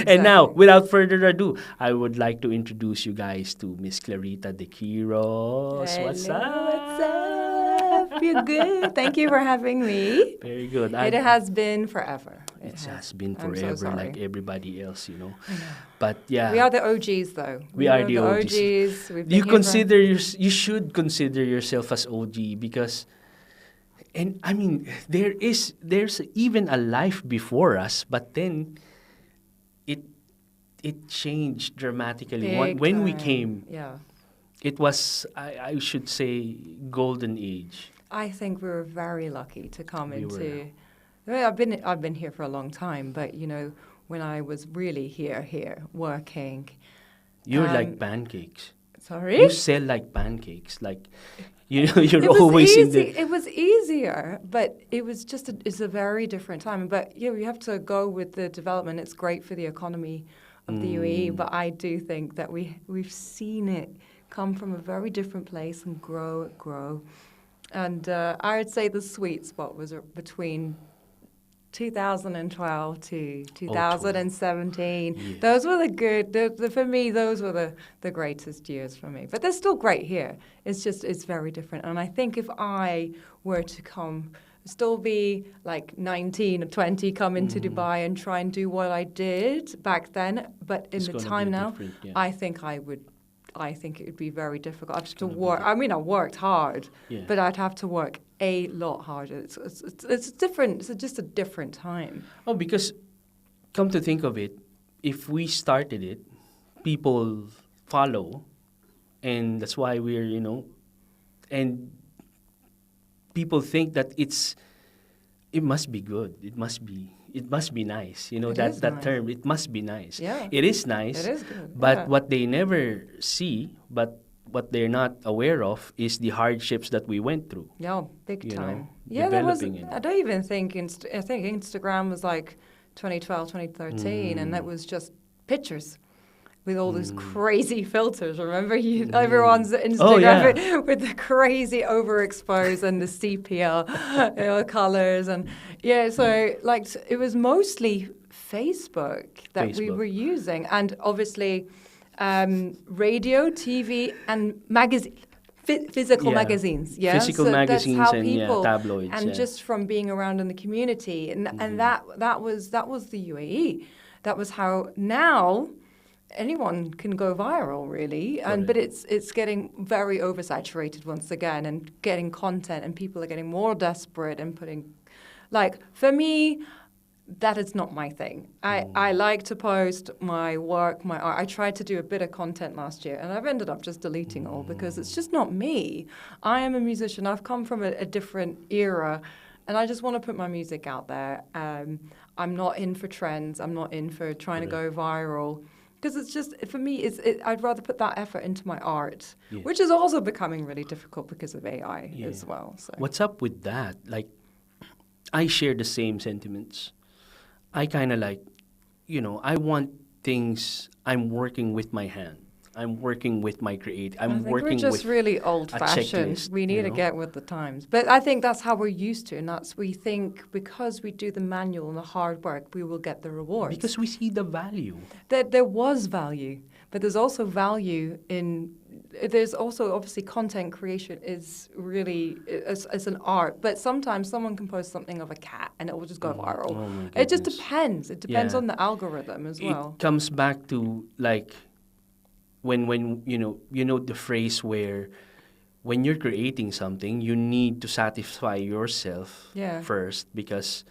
And now, without further ado, I would like to introduce you guys to Miss Clarita De Quiros. Hello, What's up? what's up? You're good. Thank you for having me. Very good. It has been forever. It has been I'm so forever, sorry. like everybody else, I know. But yeah, We are the OGs, though. We are the OGs. We've been you here consider you should consider yourself as OG because, and I mean, there's even a life before us, but then it changed dramatically when we came. Yeah. It was I should say golden age. I think we were very lucky to come We were. into. Well, I've been here for a long time, but when I was really here working. You're like pancakes. Sorry. You sell like pancakes, like you're It was always in easy. the. It was easier, but it was just it's a very different time. But you have to go with the development. It's great for the economy of the UAE, but I do think that we've seen it come from a very different place and grow. And I would say the sweet spot was between 2012 to 2017. Yeah. Those were the good, for me, those were the greatest years for me. But they're still great here. It's very different. And I think if I were to still be like 19 or 20, come into Dubai and try and do what I did back then, but in It's the gonna time be now, different, yeah. I think it would be very difficult. I have to work. I mean, I worked hard, Yeah. but I'd have to work a lot harder. It's different. It's just a different time. Oh, because come to think of it, if we started it, people follow, and that's why we're and people think that it must be good. It must be nice. It that is that nice. term. It must be nice. Yeah. It is nice. It is good. But yeah. what they never see, but what they're not aware of, is the hardships that we went through. Yeah, big you time. know, Yeah, there was. developing it. I don't even think. I think Instagram was like 2012, 2013, and that was just pictures with all these crazy filters. Remember, everyone's Instagram with the crazy overexposed and the sepia colors, and so like it was mostly Facebook that we were using, and obviously radio, TV, and physical magazines. Yeah, Physical so magazines that's how and people, tabloids. and just from being around in the community, and that was the UAE. That was how now. Anyone can go viral, really, but it's getting very oversaturated once again, and getting content, and people are getting more desperate and putting, like, for me, that is not my thing. I like to post my work, my art. I tried to do a bit of content last year, and I've ended up just deleting all because it's just not me. I am a musician. I've come from a different era, and I just want to put my music out there. I'm not in for trends. I'm not in for trying to go viral. Because it's just, for me, I'd rather put that effort into my art, which is also becoming really difficult because of AI as well. So. What's up with that? Like, I share the same sentiments. I kind of like, I want things, I'm working with my hand. I'm working with my creative. I think we're just really old-fashioned. We need to get with the times. But I think that's how we're used to, and we think because we do the manual and the hard work, we will get the rewards. Because we see the value. There was value, but there's also value in. There's also obviously content creation is really it's an art, but sometimes someone can post something of a cat and it will just go viral. Oh my It just goodness. depends. It depends on the algorithm as well. It comes back to like. When the phrase where when you're creating something, you need to satisfy yourself first, because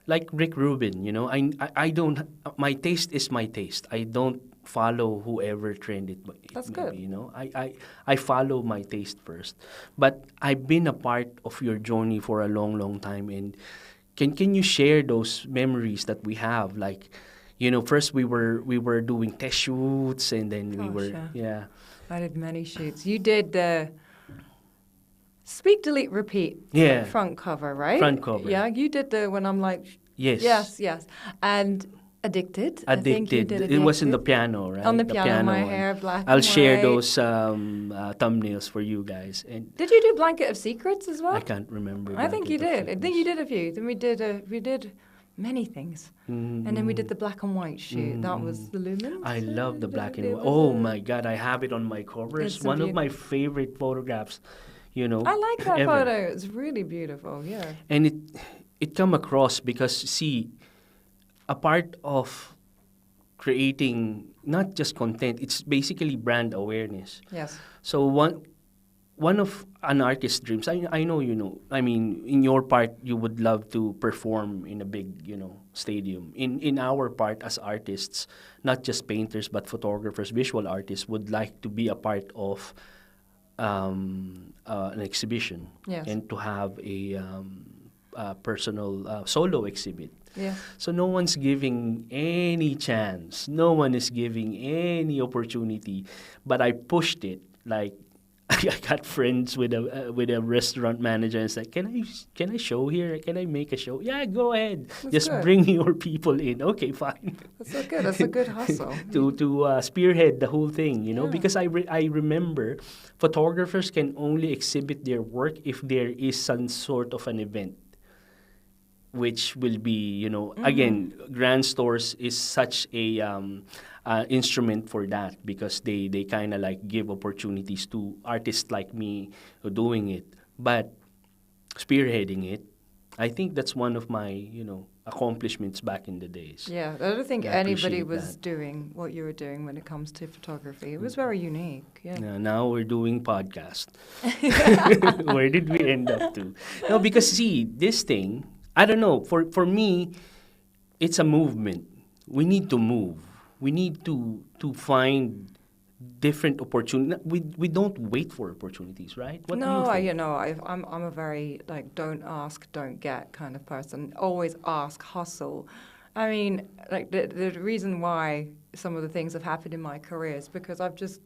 like Rick Rubin, I don't, my taste is my taste. I don't follow whoever trended. That's good. I follow my taste first. But I've been a part of your journey for a long time, and can you share those memories that we have, like? First we were doing test shoots, and then I did many shoots. You did the Speak, Delete, Repeat front cover, right? Front cover. Yeah, you did the when I'm like yes, and Addicted. I think you did It was in the piano, right? On the piano, my hair black. I'll and share white. those thumbnails for you guys. And did you do Blanket of Secrets as well? I can't remember. I think you did. I Secrets. think you did a few. Then we did many things. And then we did the black and white shoot. That was the Lumens. I love the black and white. Oh my God, I have it on my cover. It's one of my favorite photographs, I like that photo. It's really beautiful, yeah. And it come across because, see, a part of creating not just content, it's basically brand awareness. Yes. So one of an artist's dreams, I know I mean, in your part, you would love to perform in a big, stadium. In our part as artists, not just painters, but photographers, visual artists, would like to be a part of an exhibition. Yes. And to have a personal solo exhibit. Yeah. So no one's giving any chance. No one is giving any opportunity. But I pushed it. Like, I got friends with a restaurant manager and said, "Can I show here? Can I make a show?" "Yeah, go ahead. That's Just good. Bring your people in." "Okay, fine." That's so good. That's a good hustle. to spearhead the whole thing, Yeah. because I remember photographers can only exhibit their work if there is some sort of an event, which will be, again, grand stores is such a instrument for that, because they kind of like give opportunities to artists like me doing it. But spearheading it, I think that's one of my, accomplishments back in the days. Yeah, I don't think anybody was that. doing what you were doing when it comes to photography. It was very unique. Yeah. Now we're doing podcast. Where did we end up to? No, because see, this thing, I don't know, for me, it's a movement. We need to move. We need to find different opportunities. We don't wait for opportunities, right? What do you think? I'm a very don't ask, don't get kind of person. Always ask, hustle. I mean, the reason why some of the things have happened in my career is because I've just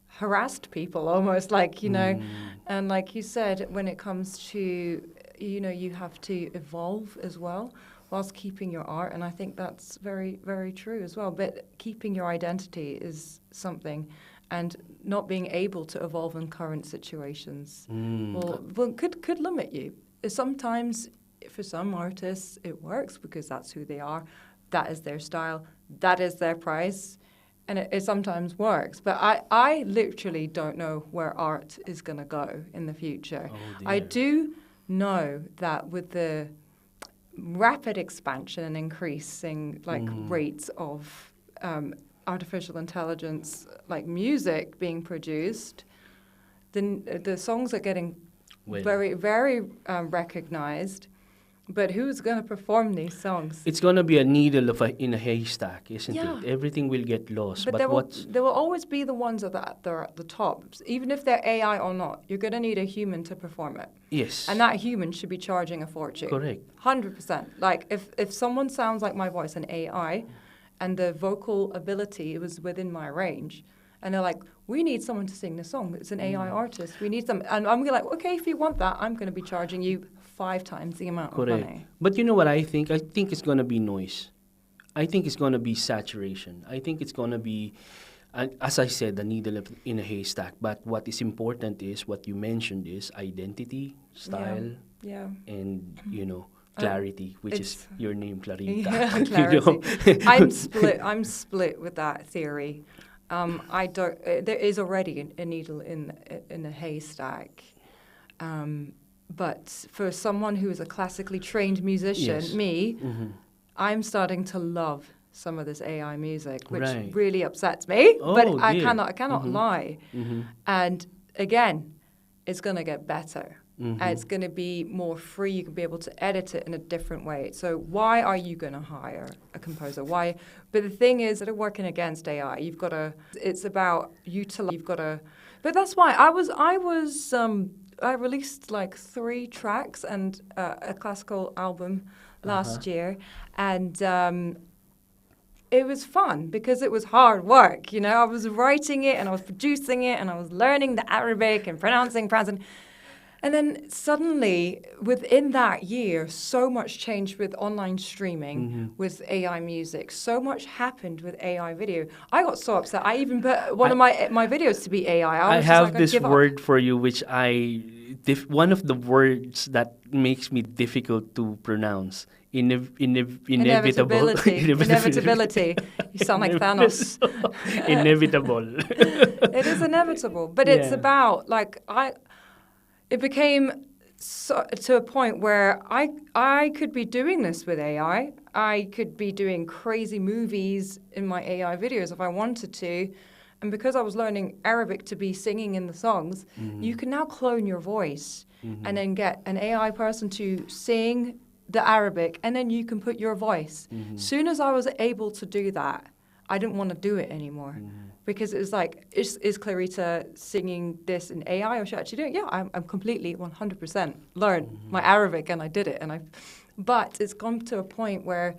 harassed people almost, and like you said, when it comes to, you have to evolve as well whilst keeping your art, and I think that's very, very true as well. But keeping your identity is something, and not being able to evolve in current situations could limit you. Sometimes, for some artists, it works because that's who they are, that is their style, that is their price, and it sometimes works. But I literally don't know where art is going to go in the future. Oh, I do know that with the rapid expansion and increasing rates of artificial intelligence, like music being produced, the songs are getting very, very recognized. But who's going to perform these songs? It's going to be a needle in a haystack, isn't it? Everything will get lost. But there will always be the ones that are at the top. Even if they're AI or not, you're going to need a human to perform it. Yes. And that human should be charging a fortune. Correct. 100%. Like, if someone sounds like my voice, an AI, and the vocal ability was within my range, and they're like, "We need someone to sing this song. It's an AI artist. We need some." And I'm like, "Okay, if you want that, I'm going to be charging you 5 times the amount of money." But you know what I think? I think it's going to be noise. I think it's going to be saturation. I think it's going to be, as I said, a needle in a haystack. But what is important is, what you mentioned is identity, style, and, clarity, which is your name, Clarita. Yeah, clarity. I'm split with that theory. There is already a needle in a haystack. But for someone who is a classically trained musician, I'm starting to love some of this AI music, which really upsets me. But I cannot lie. And again, it's going to get better. And it's going to be more free. You can be able to edit it in a different way. So why are you going to hire a composer? Why? But the thing is that are working against AI. You've got to. It's about utilize. You've got to. But that's why I released 3 tracks and a classical album last year, and it was fun because it was hard work. I was writing it and I was producing it and I was learning the Arabic and pronouncing. And then suddenly, within that year, so much changed with online streaming, with AI music. So much happened with AI video. I got so upset. I even put one of my videos to be AI. I have this word for you, which one of the words that makes me difficult to pronounce. Inevitable. Inevitability. You sound like Thanos. Inevitable. It is inevitable, but it's about it became to a point where I could be doing this with AI. I could be doing crazy movies in my AI videos if I wanted to. And because I was learning Arabic to be singing in the songs, you can now clone your voice and then get an AI person to sing the Arabic, and then you can put your voice. Soon as I was able to do that, I didn't want to do it anymore. Because it was like, is Clarita singing this in AI, or should I actually do it? Yeah, I'm completely 100% learned my Arabic, and I did it. But it's gone to a point where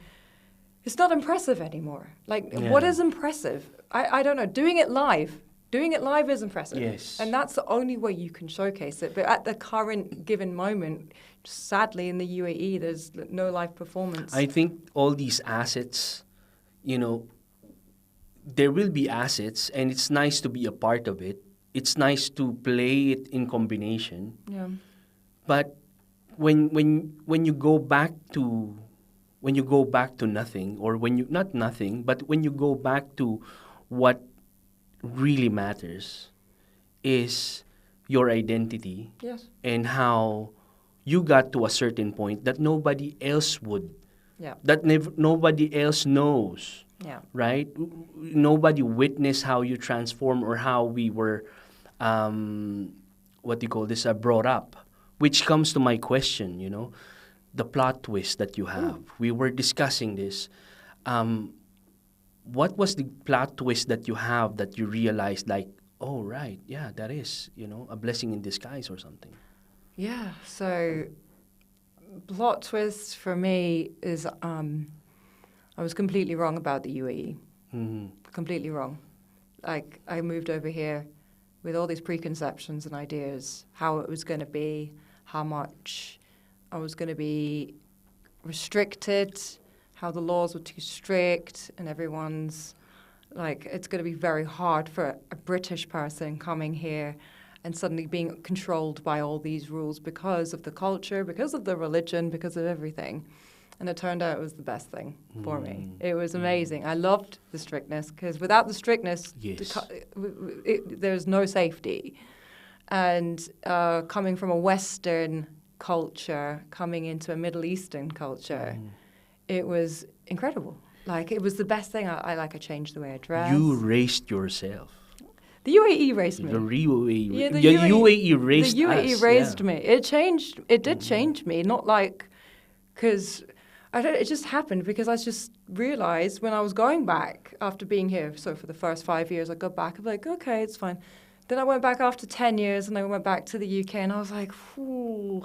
it's not impressive anymore. What is impressive? I don't know. Doing it live is impressive. Yes. And that's the only way you can showcase it. But at the current given moment, sadly, in the UAE, there's no live performance. I think all these assets, there will be assets, and it's nice to be a part of it. It's nice to play it in combination. Yeah. But when you go back to nothing, or not nothing, but when you go back to what really matters is your identity. Yes. And how you got to a certain point that nobody else would. Yeah. That nobody else knows. Yeah. Right? Nobody witnessed how you transform, or how we were, brought up. Which comes to my question, the plot twist that you have. Ooh. We were discussing this. What was the plot twist that you have that you realized, oh, right, yeah, that is, a blessing in disguise or something? Yeah, so plot twist for me is I was completely wrong about the UAE. Completely wrong. I moved over here with all these preconceptions and ideas, how it was going to be, how much I was going to be restricted, how the laws were too strict, and everyone's it's going to be very hard for a British person coming here and suddenly being controlled by all these rules because of the culture, because of the religion, because of everything. And it turned out it was the best thing for me. It was amazing. I loved the strictness, because without the strictness, there's no safety. And coming from a Western culture, coming into a Middle Eastern culture, it was incredible. It was the best thing. I changed the way I dressed. You raised yourself. The UAE raised me. The UAE raised us. The UAE raised me. It did change me. Not because it just happened because I just realized when I was going back after being here. So for the first 5 years, I got back. I'm like, okay, it's fine. Then I went back after 10 years, and I went back to the UK, and I was like, ooh.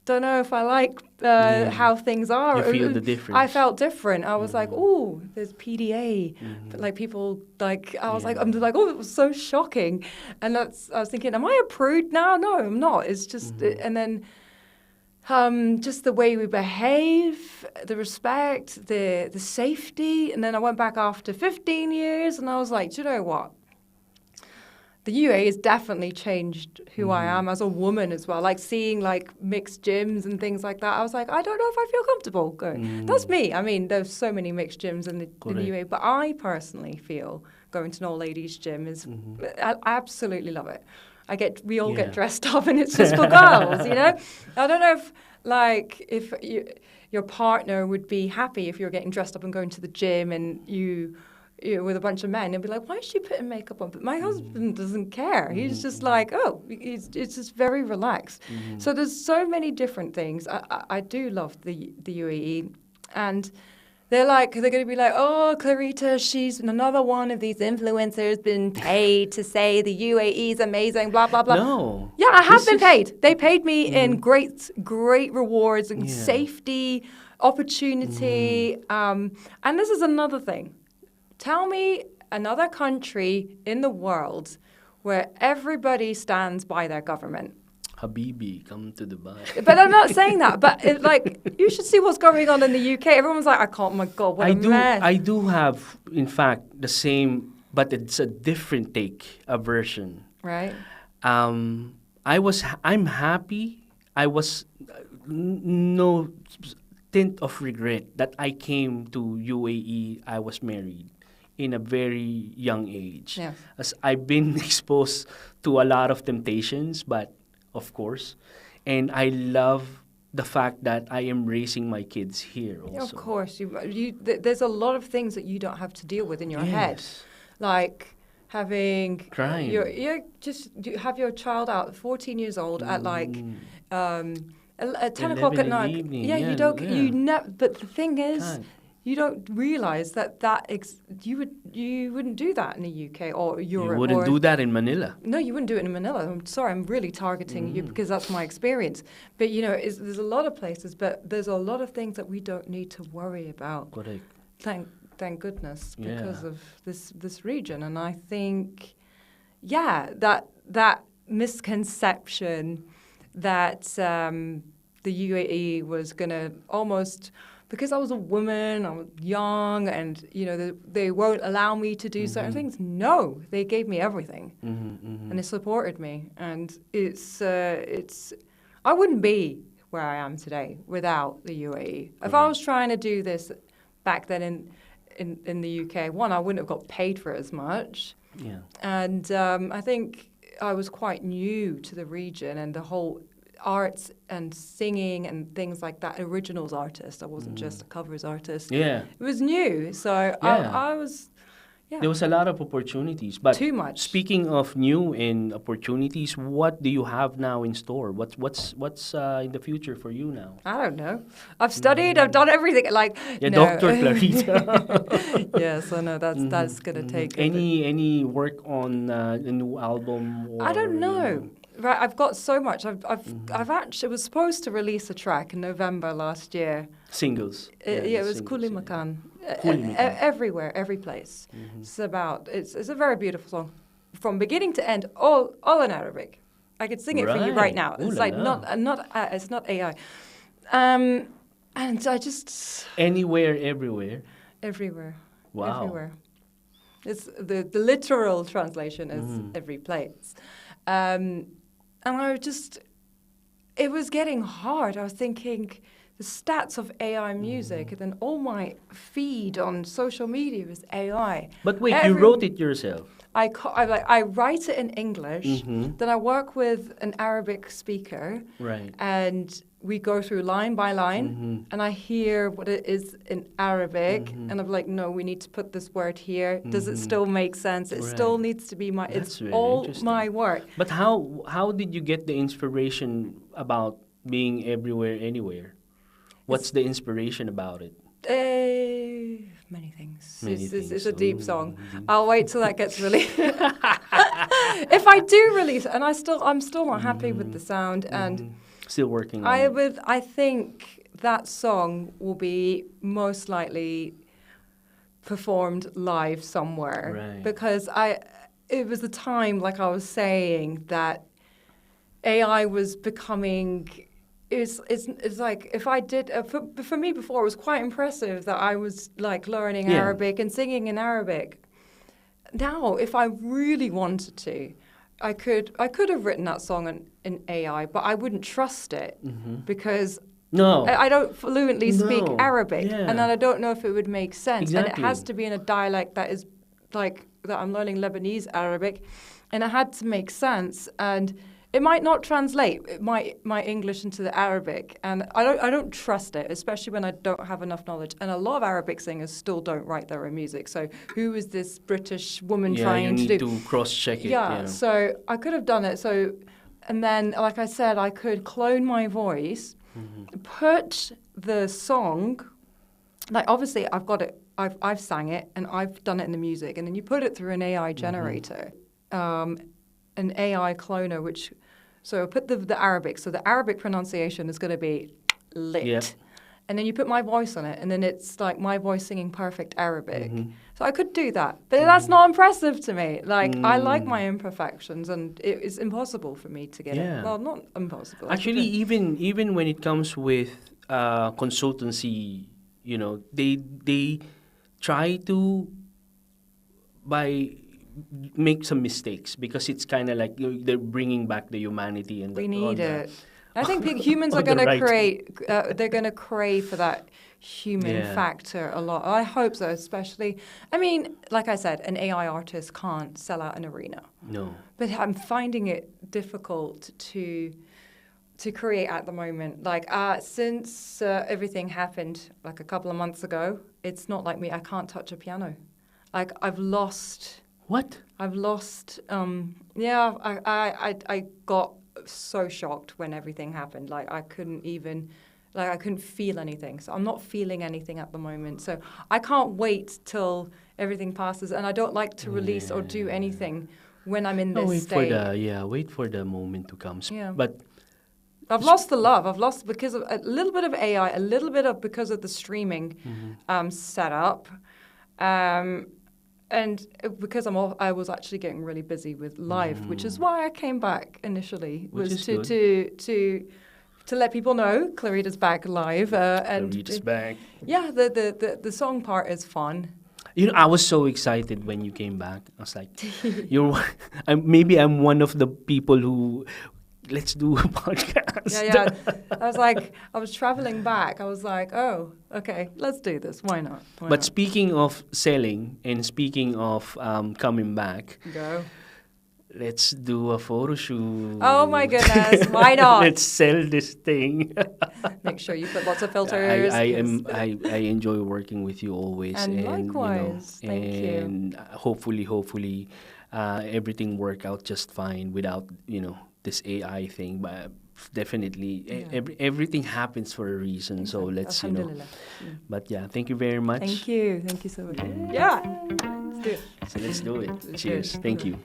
Don't know if I like how things are. You feel the difference. I felt different. I was like, oh, there's PDA. But people I was like, oh, it was so shocking. And I was thinking, am I a prude now? No, I'm not. It's just, and then just the way we behave, the respect, the safety. And then I went back after 15 years, and I was like, do you know what? The UAE has definitely changed who I am as a woman as well. Seeing mixed gyms and things like that. I was like, I don't know if I feel comfortable going. That's me. I mean, there's so many mixed gyms in the UAE, but I personally feel going to an all ladies gym is I absolutely love it. We all get dressed up, and it's just for girls, I don't know if your partner would be happy if you're getting dressed up and going to the gym, and you with a bunch of men, and be like, why is she putting makeup on? But my husband doesn't care. He's just it's just very relaxed. So there's so many different things. I do love the UAE, and they're going to be like, oh, Clarita, she's another one of these influencers been paid to say the UAE is amazing, blah, blah, blah. No. Yeah, I have been paid. They paid me in great rewards and safety, opportunity. And this is another thing. Tell me another country in the world where everybody stands by their government. Habibi, come to Dubai. But I'm not saying that. But you should see what's going on in the UK. Everyone's like, I can't. Oh my God, what a mess. I do have, in fact, the same, but it's a different take, a version. Right. I'm happy. I was no tint of regret that I came to UAE. I was married in a very young age. Yeah. As I've been exposed to a lot of temptations, but of course, and I love the fact that I am raising my kids here also. Yeah, of course. There's a lot of things that you don't have to deal with in your head. Like having crime. You have your child out 14 years old at at 10 o'clock at night. Evening. Yeah, you don't. You never. But the thing is, you don't realize you wouldn't do that in the UK or Europe. You wouldn't do that in Manila. No, you wouldn't do it in Manila. I'm sorry, I'm really targeting you because that's my experience. But there's a lot of places, but there's a lot of things that we don't need to worry about. Correct. Thank goodness because of this region. And I think, that misconception that the UAE was going to almost, because I was a woman, I was young, and they won't allow me to do certain things. No, they gave me everything, and they supported me. And it's I wouldn't be where I am today without the UAE. If I was trying to do this back then in the UK, one, I wouldn't have got paid for it as much. Yeah. And I think I was quite new to the region and the whole arts and singing and things like that. Originals artist. I wasn't just a covers artist. Yeah. It was new. So I was... Yeah. There was a lot of opportunities, but too much. Speaking of new and opportunities, what do you have now in store? What's in the future for you now? I don't know. I've studied. I've done everything. Dr. Clarita. Yes, I know that's gonna take. Any work on a new album? I don't know. Right, I've got so much. I've actually was supposed to release a track in November last year. Singles. It was Kuli Makan. Everywhere, every place. It's a very beautiful song, from beginning to end, all in Arabic. I could sing it for you right now. It's it's not AI. And I just anywhere, everywhere. Everywhere. Wow. Everywhere. It's the literal translation is every place. And it was getting hard. I was thinking the stats of AI music, and then all my feed on social media is AI. But wait, you wrote it yourself? I write it in English, then I work with an Arabic speaker, right? And we go through line by line, and I hear what it is in Arabic, and I'm like, no, we need to put this word here. Does it still make sense? It still needs to be it's all my work. But how did you get the inspiration about being everywhere, anywhere? What's the inspiration about it? Many things. It's a deep song. I'll wait till that gets released. If I do release it, and I'm still not happy with the sound, and still working on it. I think that song will be most likely performed live somewhere, right? Because it was the time, like I was saying, that AI was becoming. It's like if I did for me before, it was quite impressive that I was like learning Arabic and singing in Arabic. Now, if I really wanted to, I could have written that song in AI, but I wouldn't trust it because I don't fluently speak Arabic, and then I don't know if it would make sense. Exactly. And it has to be in a dialect that is like that. I'm learning Lebanese Arabic, and it had to make sense. And it might not translate my English into the Arabic, and I don't trust it, especially when I don't have enough knowledge. And a lot of Arabic singers still don't write their own music. So who is this British woman trying to do? Yeah, you need to cross-check it. Yeah, so I could have done it. So, and then, like I said, I could clone my voice, put the song, like obviously I've got it, I've sang it, and I've done it in the music, and then you put it through an AI generator, an AI cloner, so put the Arabic. So the Arabic pronunciation is going to be lit. Yep. and then you put my voice on it, and then it's like my voice singing perfect Arabic. So I could do that, but that's not impressive to me. Like, I like my imperfections, and it's impossible for me to get it. Well, not impossible. Actually, even when it comes with consultancy, you know, they try to make some mistakes because it's kind of like they're bringing back the humanity and we need it. I think humans are going to create. They're going to crave for that human factor a lot. I hope so, especially. I mean, like I said, an AI artist can't sell out an arena. No. But I'm finding it difficult to create at the moment. Like since everything happened, like a couple of months ago, it's not like me. I can't touch a piano. Like I've lost. What? I've lost. I got so shocked when everything happened. Like I couldn't feel anything. So I'm not feeling anything at the moment. So I can't wait till everything passes. And I don't like to release or do anything when I'm in this state. Wait for the moment to come. Yeah. But I've lost the love. I've lost because of a little bit of AI, a little bit of because of the streaming setup. And because I was actually getting really busy with live, which is why I came back initially, was to let people know Clarita's back live. Clarita's back. Yeah, the song part is fun. You know, I was so excited when you came back. I was like, maybe I'm one of the people who, let's do a podcast. Yeah. I was traveling back. I was like, oh, okay, let's do this. Why not? But speaking of selling and speaking of coming back, let's do a photo shoot. Oh my goodness, why not? Let's sell this thing. Make sure you put lots of filters. I enjoy working with you always. And likewise, you know, thank you. And hopefully, everything work out just fine without, you know, this AI thing, but definitely everything happens for a reason. Exactly. So let's, you know. But yeah, thank you very much. Thank you so much. Yeah, let's do it. So let's do it. Cheers. Thank you.